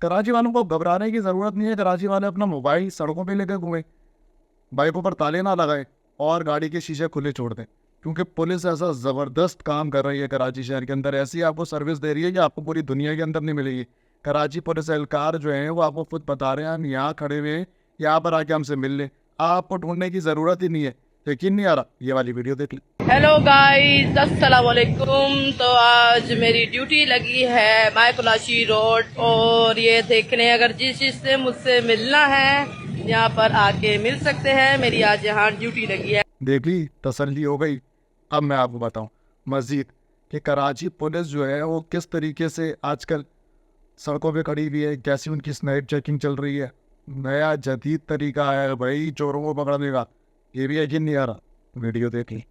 कराची वालों को घबराने की ज़रूरत नहीं है। कराची वाले अपना मोबाइल सड़कों पे लेकर घूमें, बाइकों पर ताले ना लगाए और गाड़ी के शीशे खुले छोड़ दें, क्योंकि पुलिस ऐसा ज़बरदस्त काम कर रही है कराची शहर के अंदर। ऐसी आपको सर्विस दे रही है कि आपको पूरी दुनिया के अंदर नहीं मिलेगी। कराची पुलिस एहलकार जो हैं वो आपको खुद बता रहे हैं, हम यहाँ खड़े हुए हैं, यहाँ पर आके हमसे मिल लें, आपको ढूंढने की ज़रूरत ही नहीं है। यकीन नहीं आ रहा? ये वाली वीडियो देख लें। हेलो गाइस, अस्सलाम वालेकुम। तो आज मेरी ड्यूटी लगी है मायकुलाशी रोड, और ये देखने अगर जिस चीज़ से मुझसे मिलना है यहाँ पर आके मिल सकते हैं। मेरी आज यहाँ ड्यूटी लगी है। देख ली, तसल्ली हो गई। अब मैं आपको बताऊं मज़ीद कि कराची पुलिस जो है वो किस तरीके से आजकल सड़कों पे खड़ी हुई है, कैसी उनकी स्नाइप चेकिंग चल रही है। नया जदीद तरीका आया है भाई चोरों को पकड़ने का। ये भी यकीन नहीं आ रहा? वीडियो देख ली।